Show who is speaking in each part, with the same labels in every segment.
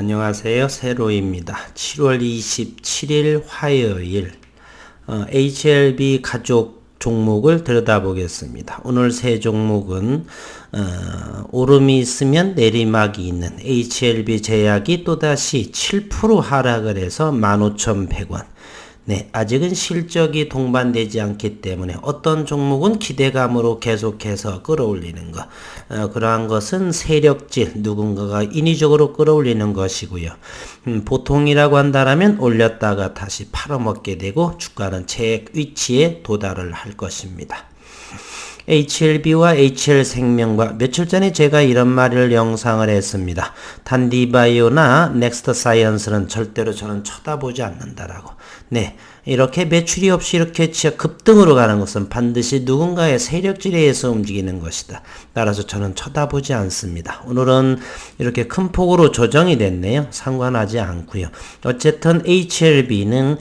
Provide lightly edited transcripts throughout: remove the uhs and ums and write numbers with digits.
Speaker 1: 안녕하세요. 세로입니다. 7월 27일 화요일 HLB 가족 종목을 들여다보겠습니다. 오늘 세 종목은 오름이 있으면 내리막이 있는 HLB 제약이 또다시 7% 하락을 해서 15,100원. 네, 아직은 실적이 동반되지 않기 때문에 어떤 종목은 기대감으로 계속해서 끌어올리는 것, 그러한 것은 세력질, 누군가가 인위적으로 끌어올리는 것이고요. 보통이라고 한다면 올렸다가 다시 팔아먹게 되고 주가는 제 위치에 도달을 할 것입니다. HLB와 HL생명과 며칠 전에 제가 이런 말을 영상을 했습니다. 단디바이오나 넥스트사이언스는 절대로 저는 쳐다보지 않는다라고. 네, 이렇게 매출이 없이 이렇게 급등으로 가는 것은 반드시 누군가의 세력질에 의해서 움직이는 것이다. 따라서 저는 쳐다보지 않습니다. 오늘은 이렇게 큰 폭으로 조정이 됐네요. 상관하지 않고요. 어쨌든 HLB는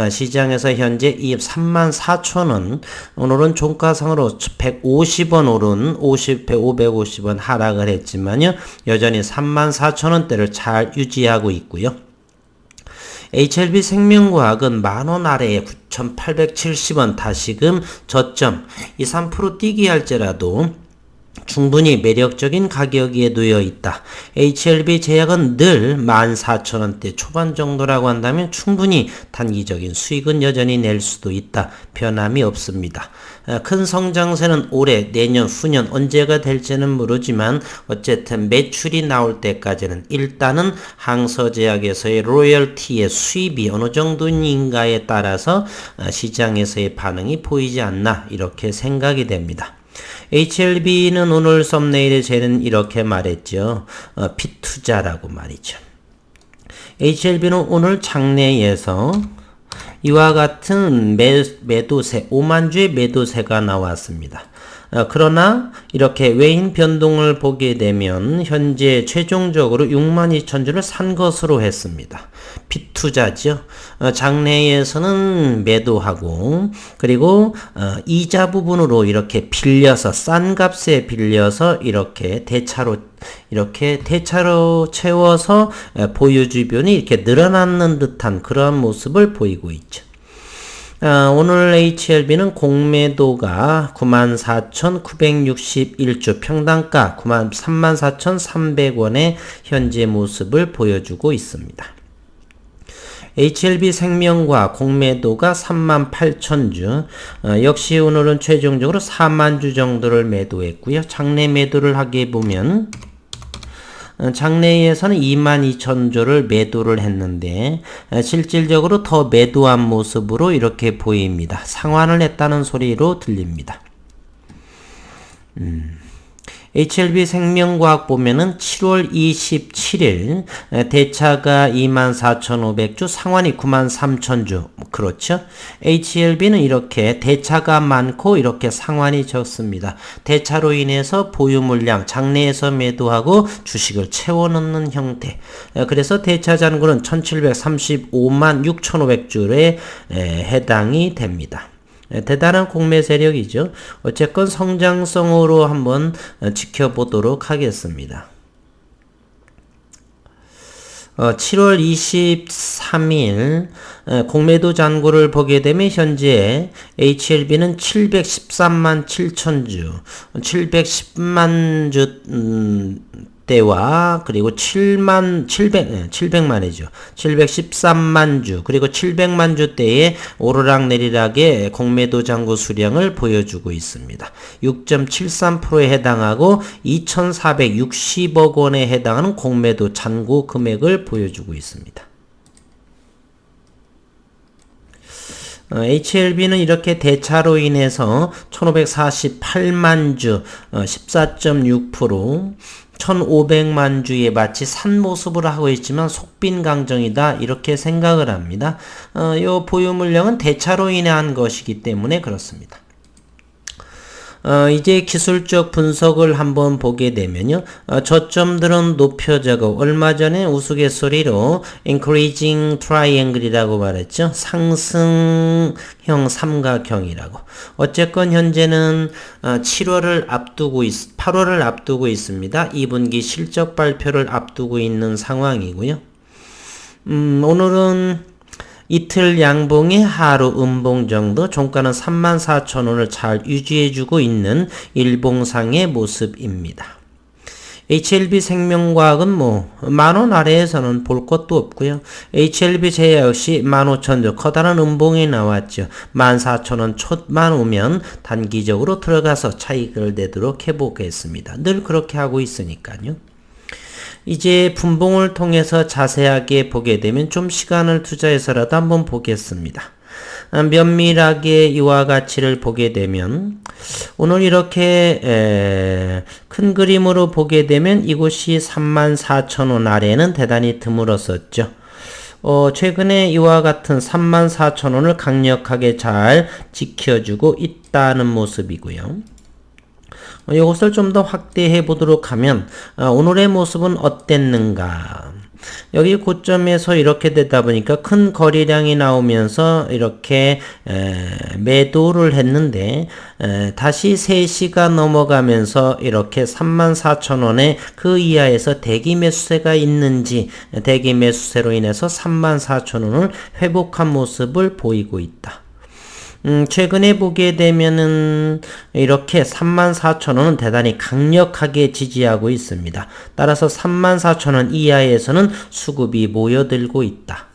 Speaker 1: 시장에서 현재 이 34,000원, 오늘은 종가상으로 150원 오른 550원 하락을 했지만요. 여전히 34,000원대를 잘 유지하고 있고요. HLB 생명과학은 만원 아래에 9,870원 다시금 저점 2~3% 뛰기 할지라도 충분히 매력적인 가격에 놓여 있다. HLB 제약은 늘 14,000원대 초반 정도라고 한다면 충분히 단기적인 수익은 여전히 낼 수도 있다. 변함이 없습니다. 큰 성장세는 올해, 내년, 후년 언제가 될지는 모르지만 어쨌든 매출이 나올 때까지는 일단은 항서제약에서의 로열티의 수입이 어느 정도인가에 따라서 시장에서의 반응이 보이지 않나 이렇게 생각이 됩니다. HLB는 오늘 썸네일에 쟤는 이렇게 말했죠. 핏투자라고 말이죠. HLB는 오늘 장내에서 이와 같은 매도세, 5만 주의 매도세가 나왔습니다. 그러나 이렇게 외인 변동을 보게 되면 현재 최종적으로 62,000주를 산 것으로 했습니다. 핏투자죠. 장내에서는 매도하고 그리고 이자 부분으로 이렇게 빌려서 싼 값에 빌려서 이렇게 대차로 채워서 보유 주변이 이렇게 늘어나는 듯한 그런 모습을 보이고 있죠. 오늘 HLB는 공매도가 94,961주, 평당가 34,300원의 현재 모습을 보여주고 있습니다. HLB 생명과 공매도가 38,000주, 역시 오늘은 최종적으로 4만주 정도를 매도했고요. 장내 매도를 하게 보면 장내에서는 22,000주를 매도를 했는데 실질적으로 더 매도한 모습으로 이렇게 보입니다. 상환을 했다는 소리로 들립니다. HLB 생명과학 보면은 7월 27일 대차가 24,500주, 상환이 93,000주. 그렇죠? HLB는 이렇게 대차가 많고 이렇게 상환이 적습니다. 대차로 인해서 보유 물량, 장내에서 매도하고 주식을 채워넣는 형태. 그래서 대차 잔고는 1735만 6,500주에 해당이 됩니다. 대단한 공매 세력이죠. 어쨌건 성장성으로 한번 지켜보도록 하겠습니다. 7월 23일 공매도 잔고를 보게 되면 현재 HLB는 713만 7천주, 710만 주 대와 그리고 700만이죠. 713만 주 그리고 700만 주 대의 오르락내리락의 공매도 잔고 수량을 보여주고 있습니다. 6.73%에 해당하고 2,460억 원에 해당하는 공매도 잔고 금액을 보여주고 있습니다. HLB는 이렇게 대차로 인해서 1,548만 주, 14.6%, 1,500만 주에 마치 산 모습을 하고 있지만 속빈 강정이다 이렇게 생각을 합니다. 요 보유 물량은 대차로 인한 것이기 때문에 그렇습니다. 이제 기술적 분석을 한번 보게 되면요. 저점들은 높여져고 얼마 전에 우스갯소리로 increasing triangle이라고 말했죠. 상승형 삼각형이라고. 어쨌건 현재는 8월을 앞두고 있습니다. 2분기 실적 발표를 앞두고 있는 상황이고요. 오늘은 이틀 양봉에 하루 음봉 정도, 종가는 34,000원을 잘 유지해주고 있는 일봉상의 모습입니다. HLB 생명과학은 만원 아래에서는 볼 것도 없고요. HLB 제야 역시 15,000원 커다란 음봉이 나왔죠. 14,000원 초만 오면 단기적으로 들어가서 차익을 내도록 해보겠습니다. 늘 그렇게 하고 있으니까요. 이제 분봉을 통해서 자세하게 보게 되면 좀 시간을 투자해서라도 한번 보겠습니다. 면밀하게 이와 가치를 보게 되면 오늘 이렇게 큰 그림으로 보게 되면 이곳이 34,000원 아래는 대단히 드물었었죠. 최근에 이와 같은 34,000원을 강력하게 잘 지켜주고 있다는 모습이고요. 이것을 좀 더 확대해 보도록 하면 오늘의 모습은 어땠는가? 여기 고점에서 이렇게 되다 보니까 큰 거래량이 나오면서 이렇게 매도를 했는데 다시 3시가 넘어가면서 이렇게 34,000원에 그 이하에서 대기 매수세가 있는지, 대기 매수세로 인해서 34,000원을 회복한 모습을 보이고 있다. 최근에 보게 되면은 이렇게 34,000원은 대단히 강력하게 지지하고 있습니다. 따라서 34,000원 이하에서는 수급이 모여들고 있다.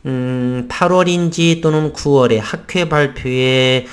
Speaker 1: 8월인지 또는 9월에 학회 발표에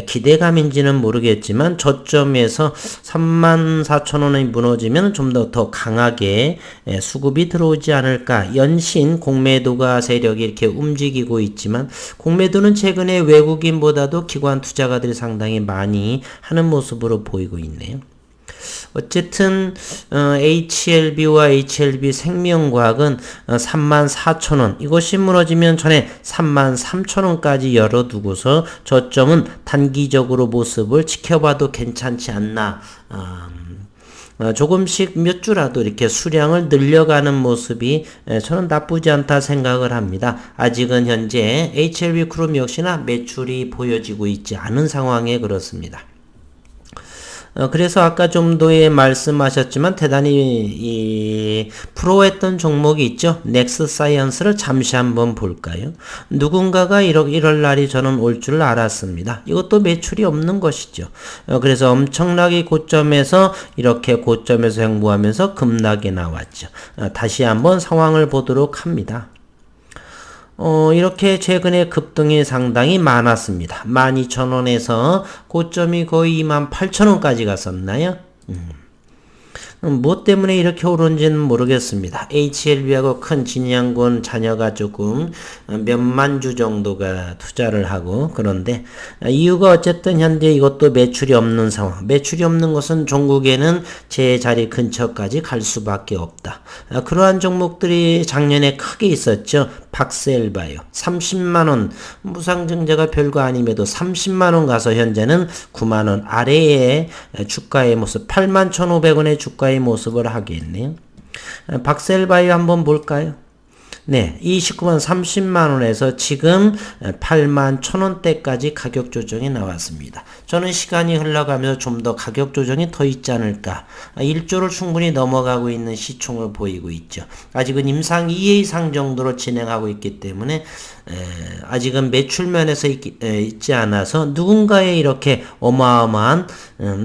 Speaker 1: 기대감인지는 모르겠지만 저점에서 34,000원이 무너지면 좀 더 강하게 수급이 들어오지 않을까. 연신 공매도가 세력이 이렇게 움직이고 있지만 공매도는 최근에 외국인보다도 기관 투자가들이 상당히 많이 하는 모습으로 보이고 있네요. 어쨌든 HLB와 HLB 생명과학은 34,000원 이것이 무너지면 전에 33,000원까지 열어두고서 저점은 단기적으로 모습을 지켜봐도 괜찮지 않나. 조금씩 몇 주라도 이렇게 수량을 늘려가는 모습이 저는 나쁘지 않다 생각을 합니다. 아직은 현재 HLB 그룹 역시나 매출이 보여지고 있지 않은 상황에 그렇습니다. 그래서 아까 좀 더에 말씀하셨지만 대단히 프로했던 종목이 있죠. 넥스사이언스를 잠시 한번 볼까요? 누군가가 이럴 날이 저는 올 줄 알았습니다. 이것도 매출이 없는 것이죠. 그래서 엄청나게 고점에서 이렇게 고점에서 횡보하면서 급락이 나왔죠. 다시 한번 상황을 보도록 합니다. 이렇게 최근에 급등이 상당히 많았습니다. 12,000원에서 고점이 거의 28,000원까지 갔었나요? 뭐 때문에 이렇게 오른지는 모르겠습니다. HLB하고 큰 진양군 자녀가 조금 몇만 주 정도가 투자를 하고 그런데 이유가 어쨌든 현재 이것도 매출이 없는 상황. 매출이 없는 것은 종국에는 제 자리 근처까지 갈 수밖에 없다. 그러한 종목들이 작년에 크게 있었죠. 박스엘바이오 30만원 무상증자가 별거 아님에도 30만원 가서 현재는 9만원 아래의 주가의 모습 81,500원의 주가의 모습을 하겠네요. 박스엘바이오 한번 볼까요? 네, 29만 30만원에서 지금 8만 1,000원대까지 가격 조정이 나왔습니다. 저는 시간이 흘러가면서 좀 더 가격 조정이 더 있지 않을까. 1조를 충분히 넘어가고 있는 시총을 보이고 있죠. 아직은 임상 2회 이상 정도로 진행하고 있기 때문에 아직은 매출면에서 있지 않아서 누군가의 이렇게 어마어마한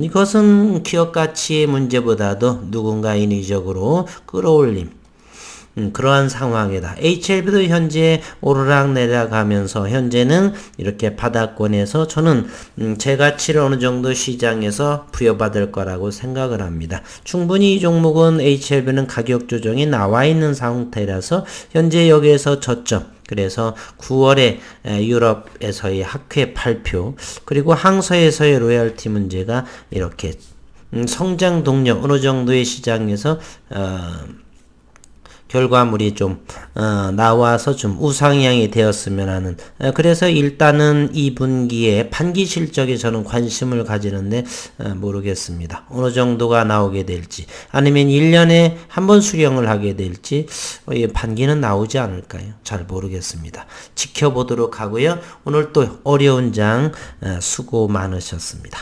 Speaker 1: 이것은 기업 가치의 문제보다도 누군가 인위적으로 끌어올림 그러한 상황이다. HLB도 현재 오르락 내려가면서 현재는 이렇게 바닥권에서 저는 제 가치를 어느 정도 시장에서 부여받을 거라고 생각을 합니다. 충분히 이 종목은 HLB는 가격 조정이 나와 있는 상태라서 현재 여기에서 저점 그래서 9월에 유럽에서의 학회 발표 그리고 항서에서의 로열티 문제가 이렇게 성장 동력 어느 정도의 시장에서 결과물이 좀 나와서 좀 우상향이 되었으면 하는 그래서 일단은 2분기에 반기 실적에 저는 관심을 가지는데 모르겠습니다. 어느 정도가 나오게 될지 아니면 1년에 한 번 수령을 하게 될지 반기는 나오지 않을까요? 잘 모르겠습니다. 지켜보도록 하고요. 오늘 또 어려운 장 수고 많으셨습니다.